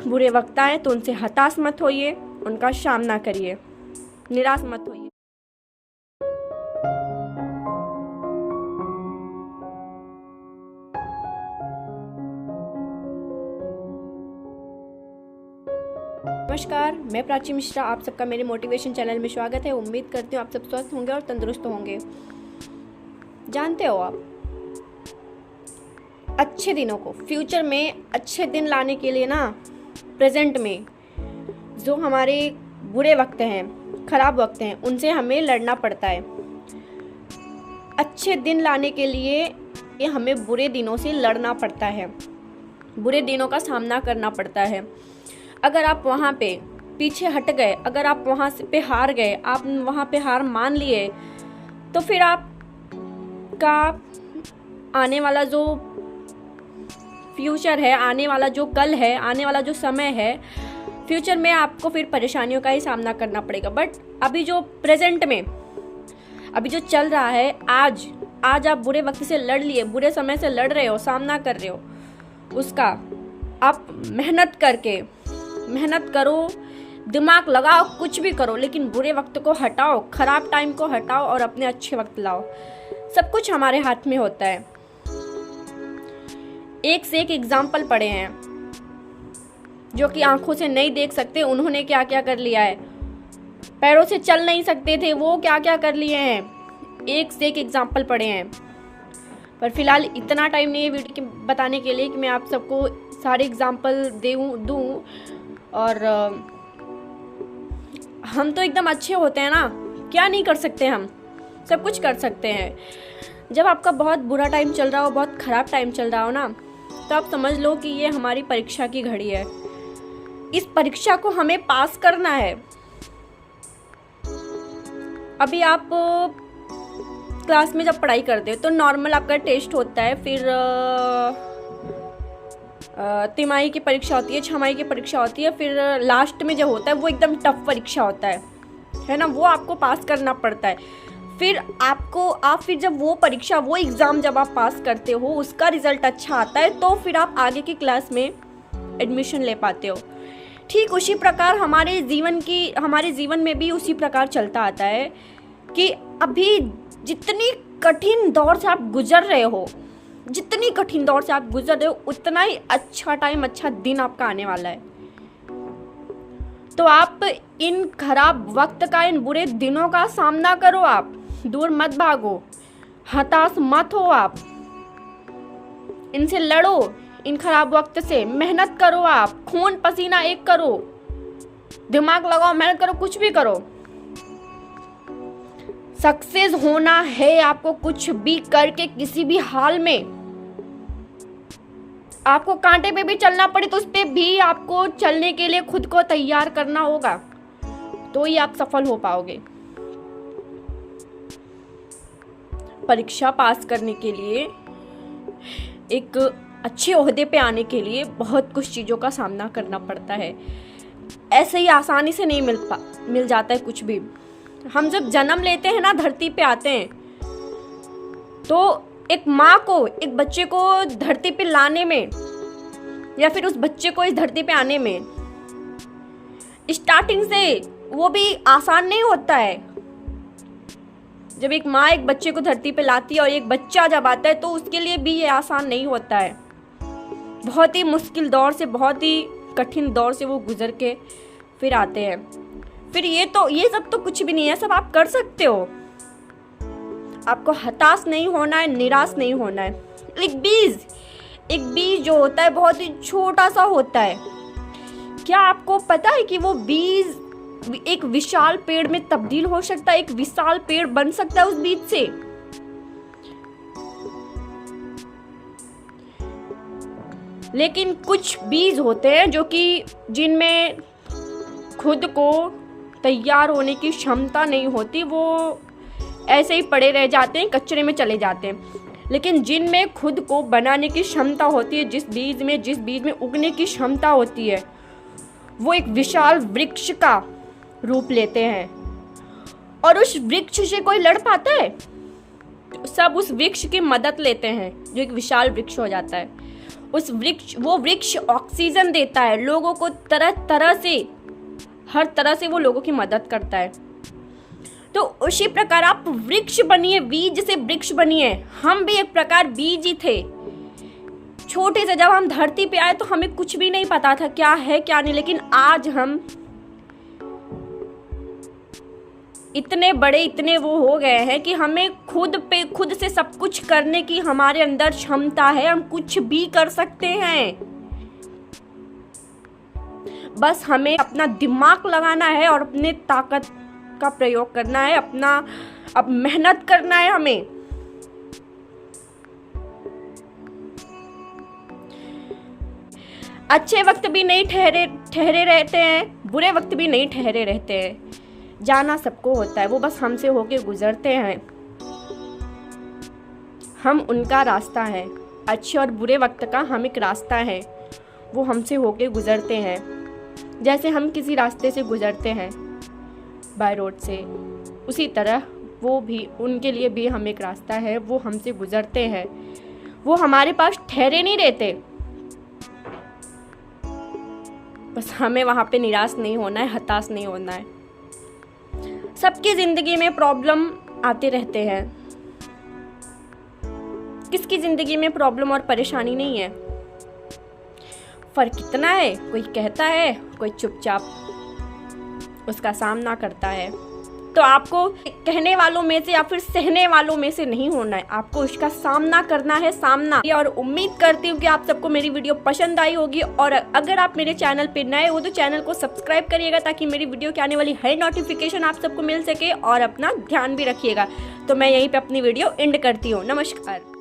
बुरे वक्त आए तो उनसे हताश मत होइए, उनका सामना करिए, निराश मत होइए। नमस्कार, मैं प्राची मिश्रा, आप सबका मेरे मोटिवेशन चैनल में स्वागत है। उम्मीद करती हूँ आप सब स्वस्थ होंगे और तंदुरुस्त होंगे। जानते हो आप, अच्छे दिनों को, फ्यूचर में अच्छे दिन लाने के लिए ना, प्रेजेंट में जो हमारे बुरे वक्त हैं, खराब वक्त हैं, उनसे हमें लड़ना पड़ता है। अच्छे दिन लाने के लिए ये हमें बुरे दिनों से लड़ना पड़ता है, बुरे दिनों का सामना करना पड़ता है। अगर आप वहाँ पे पीछे हट गए, अगर आप वहाँ पे हार गए, आप वहाँ पे हार मान लिए, तो फिर आपका आने वाला जो फ्यूचर है, आने वाला जो कल है, आने वाला जो समय है, फ्यूचर में आपको फिर परेशानियों का ही सामना करना पड़ेगा। बट अभी जो प्रेजेंट में, अभी जो चल रहा है, आज आप बुरे वक्त से लड़ लिए, बुरे समय से लड़ रहे हो, सामना कर रहे हो, उसका आप मेहनत करो, दिमाग लगाओ, कुछ भी करो, लेकिन बुरे वक्त को हटाओ, खराब टाइम को हटाओ और अपने अच्छे वक्त लाओ। सब कुछ हमारे हाथ में होता है। एक से एक एग्जाम्पल पड़े हैं जो कि आंखों से नहीं देख सकते, उन्होंने क्या क्या कर लिया है। पैरों से चल नहीं सकते थे, वो क्या क्या कर लिए हैं। एक से एक एग्जाम्पल पड़े हैं। पर फिलहाल इतना टाइम नहीं है वीडियो बताने के लिए कि मैं आप सबको सारे एग्जाम्पल दूँ। और हम तो एकदम अच्छे होते हैं ना, क्या नहीं कर सकते, हम सब कुछ कर सकते हैं। जब आपका बहुत बुरा टाइम चल रहा हो, बहुत ख़राब टाइम चल रहा हो ना, तो आप समझ लो कि ये हमारी परीक्षा की घड़ी है। इस परीक्षा को हमें पास करना है। अभी आप क्लास में जब पढ़ाई करते हो तो नॉर्मल आपका टेस्ट होता है, फिर तिमाही की परीक्षा होती है, छमाही की परीक्षा होती है, फिर लास्ट में जो होता है वो एकदम टफ परीक्षा होता है ना, वो आपको पास करना पड़ता है। फिर फिर जब वो परीक्षा, वो एग्ज़ाम जब आप पास करते हो, उसका रिजल्ट अच्छा आता है, तो फिर आप आगे की क्लास में एडमिशन ले पाते हो। ठीक उसी प्रकार हमारे जीवन में भी उसी प्रकार चलता आता है कि अभी जितनी कठिन दौर से आप गुजर रहे हो, उतना ही अच्छा टाइम, अच्छा दिन आपका आने वाला है। तो आप इन खराब वक्त का, इन बुरे दिनों का सामना करो, आप दूर मत भागो, हताश मत हो, आप इनसे लड़ो, इन खराब वक्त से मेहनत करो, आप खून पसीना एक करो, दिमाग लगाओ, मेहनत करो, कुछ भी करो। सक्सेस होना है आपको, कुछ भी करके, किसी भी हाल में। आपको कांटे पे भी चलना पड़े तो उस पे भी आपको चलने के लिए खुद को तैयार करना होगा, तो ही आप सफल हो पाओगे। परीक्षा पास करने के लिए, एक अच्छे ओहदे पे आने के लिए बहुत कुछ चीज़ों का सामना करना पड़ता है। ऐसे ही आसानी से नहीं मिल जाता है कुछ भी। हम जब जन्म लेते हैं ना, धरती पे आते हैं, तो एक माँ को, एक बच्चे को धरती पे लाने में, या फिर उस बच्चे को इस धरती पे आने में, स्टार्टिंग से वो भी आसान नहीं होता है। जब एक माँ एक बच्चे को धरती पे लाती है और एक बच्चा जब आता है, तो उसके लिए भी ये आसान नहीं होता है। बहुत ही मुश्किल दौर से, बहुत ही कठिन दौर से वो गुजर के फिर आते हैं। फिर ये सब तो कुछ भी नहीं है, सब आप कर सकते हो। आपको हताश नहीं होना है, निराश नहीं होना है। एक बीज जो होता है बहुत ही छोटा सा होता है। क्या आपको पता है कि वो बीज एक विशाल पेड़ में तब्दील हो सकता है, एक विशाल पेड़ बन सकता है उस बीज से। लेकिन कुछ बीज होते हैं जो कि जिनमें खुद को तैयार होने की क्षमता नहीं होती, वो ऐसे ही पड़े रह जाते हैं, कचरे में चले जाते हैं। लेकिन जिनमें खुद को बनाने की क्षमता होती है, जिस बीज में उगने की क्षमता होती है, वो एक विशाल वृक्ष का रूप लेते हैं। और उस वृक्ष से कोई लड़ पाता है? सब उस वृक्ष की मदद लेते हैं जो एक विशाल वृक्ष हो जाता है। वो वृक्ष ऑक्सीजन देता है लोगों को, तरह तरह से, हर तरह से वो लोगों की मदद करता है। तो उसी प्रकार आप वृक्ष बनिए, बीज से वृक्ष बनिए। हम भी एक प्रकार बीज ही थे। छोटे से जब हम धरती पे आए तो हमें कुछ भी नहीं पता था क्या है क्या नहीं, लेकिन आज हम इतने बड़े, इतने वो हो गए हैं कि हमें खुद से सब कुछ करने की हमारे अंदर क्षमता है। हम कुछ भी कर सकते हैं, बस हमें अपना दिमाग लगाना है और अपने ताकत का प्रयोग करना है, अब मेहनत करना है हमें। अच्छे वक्त भी नहीं ठहरे रहते हैं, बुरे वक्त भी नहीं ठहरे रहते हैं। जाना सबको होता है, वो बस हमसे होके गुजरते हैं। हम उनका रास्ता है, अच्छे और बुरे वक्त का हम एक रास्ता है, वो हमसे होके गुजरते हैं। जैसे हम किसी रास्ते से गुजरते हैं बाय रोड से, उसी तरह वो भी, उनके लिए भी हम एक रास्ता है, वो हमसे गुजरते हैं। वो हमारे पास ठहरे नहीं रहते, बस हमें वहाँ पे निराश नहीं होना है, हताश नहीं होना है। सबकी ज़िंदगी में प्रॉब्लम आते रहते हैं, किसकी ज़िंदगी में प्रॉब्लम और परेशानी नहीं है। फर्क इतना है, कोई कहता है, कोई चुपचाप उसका सामना करता है। तो आपको कहने वालों में से या फिर सहने वालों में से नहीं होना है, आपको उसका सामना करना है, सामना। और उम्मीद करती हूँ कि आप सबको मेरी वीडियो पसंद आई होगी। और अगर आप मेरे चैनल पे नए हो तो चैनल को सब्सक्राइब करिएगा, ताकि मेरी वीडियो के आने वाली हर नोटिफिकेशन आप सबको मिल सके। और अपना ध्यान भी रखिएगा। तो मैं यहीं पे अपनी वीडियो एंड करती हूँ। नमस्कार।